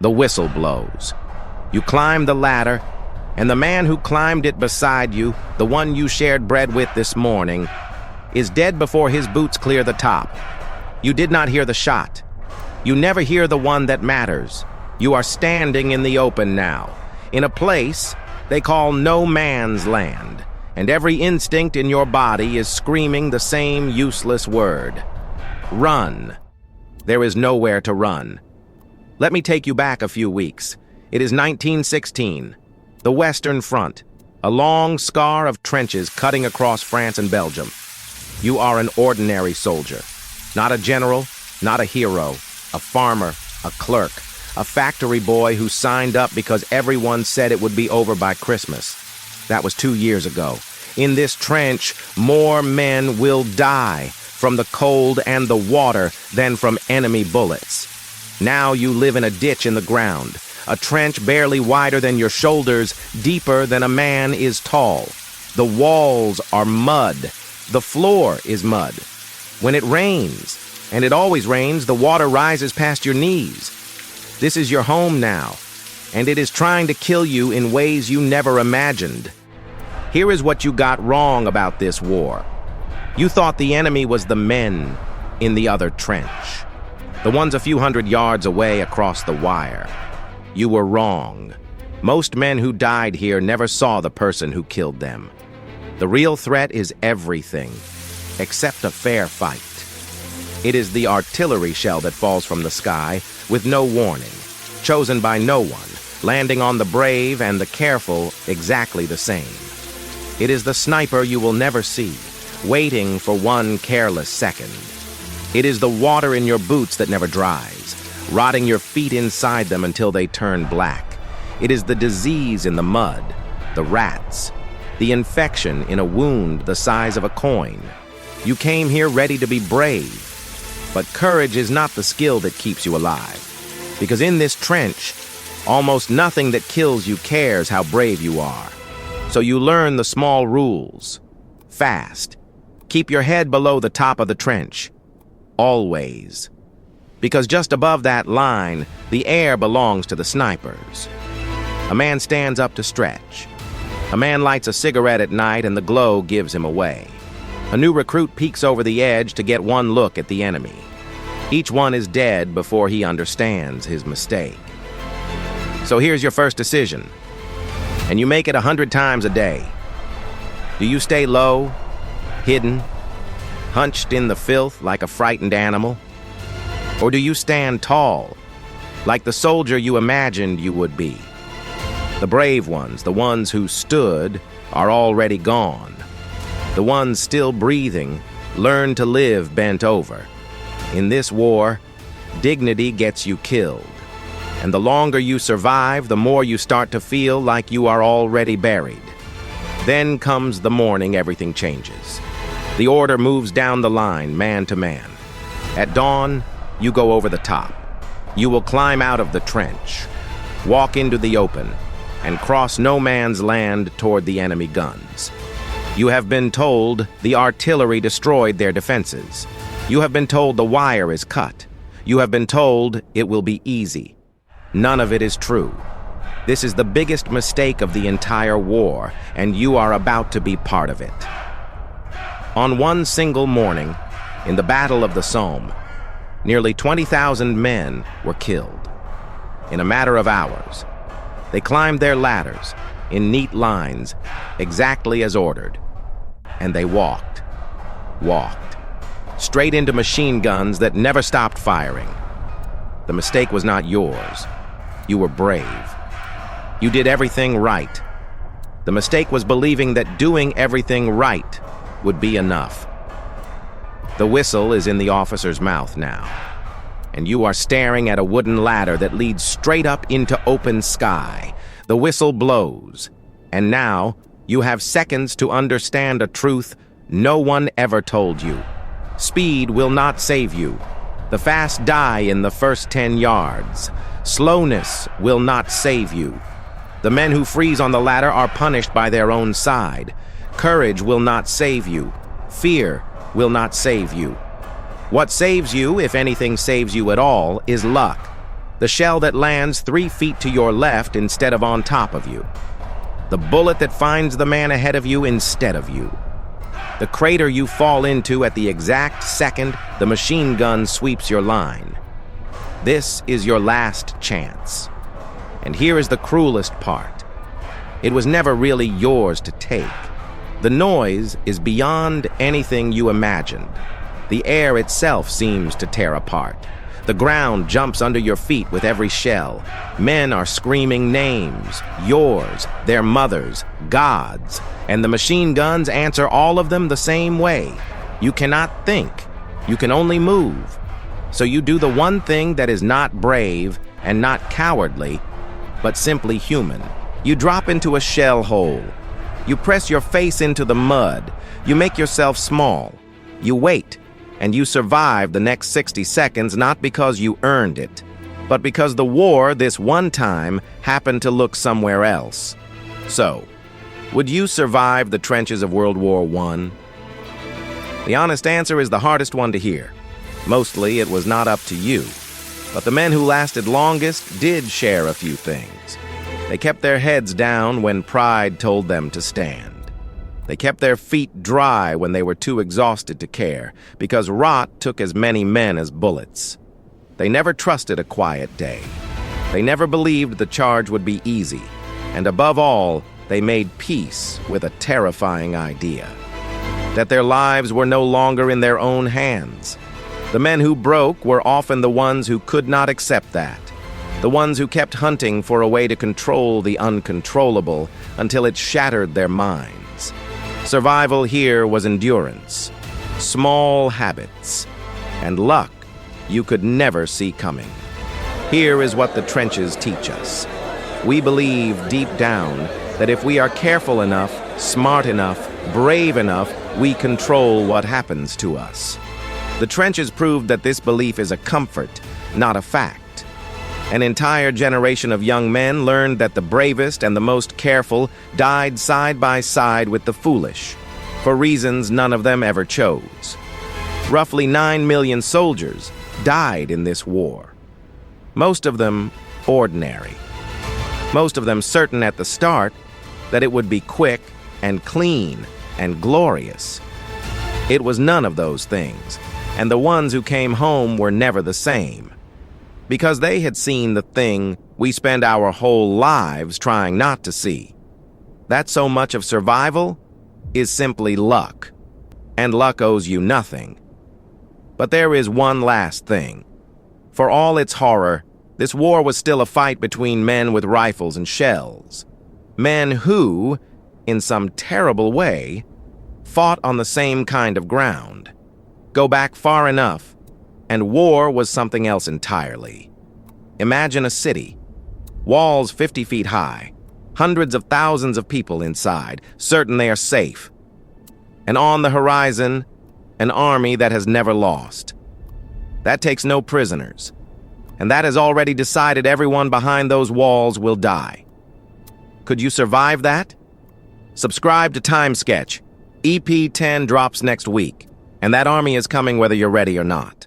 The whistle blows. You climb the ladder, and the man who climbed it beside you, the one you shared bread with this morning, is dead before his boots clear the top. You did not hear the shot. You never hear the one that matters. You are standing in the open now, in a place they call no man's land, and every instinct in your body is screaming the same useless word. Run. There is nowhere to run. Let me take you back a few weeks. It is 1916. The Western Front, a long scar of trenches cutting across France and Belgium. You are an ordinary soldier, not a general, not a hero, a farmer, a clerk, a factory boy who signed up because everyone said it would be over by Christmas. That was 2 years ago. In this trench, more men will die from the cold and the water than from enemy bullets. Now you live in a ditch in the ground, a trench barely wider than your shoulders, deeper than a man is tall. The walls are mud. The floor is mud. When it rains, and it always rains, the water rises past your knees. This is your home now, and it is trying to kill you in ways you never imagined. Here is what you got wrong about this war. You thought the enemy was the men in the other trench, the ones a few hundred yards away across the wire. You were wrong. Most men who died here never saw the person who killed them. The real threat is everything, except a fair fight. It is the artillery shell that falls from the sky with no warning, chosen by no one, landing on the brave and the careful exactly the same. It is the sniper you will never see, waiting for one careless second. It is the water in your boots that never dries, rotting your feet inside them until they turn black. It is the disease in the mud, the rats, the infection in a wound the size of a coin. You came here ready to be brave, but courage is not the skill that keeps you alive. Because in this trench, almost nothing that kills you cares how brave you are. So you learn the small rules. Fast. Keep your head below the top of the trench. Always. Because just above that line, the air belongs to the snipers. A man stands up to stretch. A man lights a cigarette at night and the glow gives him away. A new recruit peeks over the edge to get one look at the enemy. Each one is dead before he understands his mistake. So here's your first decision, and you make it 100 times a day. Do you stay low, hidden, hunched in the filth like a frightened animal? Or do you stand tall, like the soldier you imagined you would be? The brave ones, the ones who stood, are already gone. The ones still breathing learn to live bent over. In this war, dignity gets you killed. And the longer you survive, the more you start to feel like you are already buried. Then comes the morning everything changes. The order moves down the line, man to man. At dawn, you go over the top. You will climb out of the trench, walk into the open, and cross no man's land toward the enemy guns. You have been told the artillery destroyed their defenses. You have been told the wire is cut. You have been told it will be easy. None of it is true. This is the biggest mistake of the entire war, and you are about to be part of it. On one single morning, in the Battle of the Somme, nearly 20,000 men were killed. In a matter of hours, they climbed their ladders in neat lines, exactly as ordered, and they walked, straight into machine guns that never stopped firing. The mistake was not yours. You were brave. You did everything right. The mistake was believing that doing everything right would be enough. The whistle is in the officer's mouth now, and you are staring at a wooden ladder that leads straight up into open sky. The whistle blows, and now you have seconds to understand a truth no one ever told you. Speed will not save you. The fast die in the first 10 yards. Slowness will not save you. The men who freeze on the ladder are punished by their own side. Courage will not save you. Fear will not save you. What saves you, if anything saves you at all, is luck. The shell that lands 3 feet to your left instead of on top of you. The bullet that finds the man ahead of you instead of you. The crater you fall into at the exact second the machine gun sweeps your line. This is your last chance. And here is the cruelest part. It was never really yours to take. The noise is beyond anything you imagined. The air itself seems to tear apart. The ground jumps under your feet with every shell. Men are screaming names, yours, their mothers, God's, and the machine guns answer all of them the same way. You cannot think. You can only move. So you do the one thing that is not brave and not cowardly, but simply human. You drop into a shell hole. You press your face into the mud. You make yourself small. You wait. And you survive the next 60 seconds not because you earned it, but because the war this one time happened to look somewhere else. So, would you survive the trenches of World War I? The honest answer is the hardest one to hear. Mostly it was not up to you, but the men who lasted longest did share a few things. They kept their heads down when pride told them to stand. They kept their feet dry when they were too exhausted to care, because rot took as many men as bullets. They never trusted a quiet day. They never believed the charge would be easy. And above all, they made peace with a terrifying idea. That their lives were no longer in their own hands. The men who broke were often the ones who could not accept that. The ones who kept hunting for a way to control the uncontrollable until it shattered their minds. Survival here was endurance, small habits, and luck you could never see coming. Here is what the trenches teach us. We believe deep down that if we are careful enough, smart enough, brave enough, we control what happens to us. The trenches proved that this belief is a comfort, not a fact. An entire generation of young men learned that the bravest and the most careful died side by side with the foolish, for reasons none of them ever chose. Roughly 9 million soldiers died in this war. Most of them ordinary. Most of them certain at the start that it would be quick and clean and glorious. It was none of those things, and the ones who came home were never the same. Because they had seen the thing we spend our whole lives trying not to see. That so much of survival is simply luck, and luck owes you nothing. But there is one last thing. For all its horror, this war was still a fight between men with rifles and shells. Men who, in some terrible way, fought on the same kind of ground. Go back far enough, and war was something else entirely. Imagine a city, walls 50 feet high, hundreds of thousands of people inside, certain they are safe. And on the horizon, an army that has never lost. That takes no prisoners, and that has already decided everyone behind those walls will die. Could you survive that? Subscribe to Time Sketch. EP 10 drops next week, and that army is coming whether you're ready or not.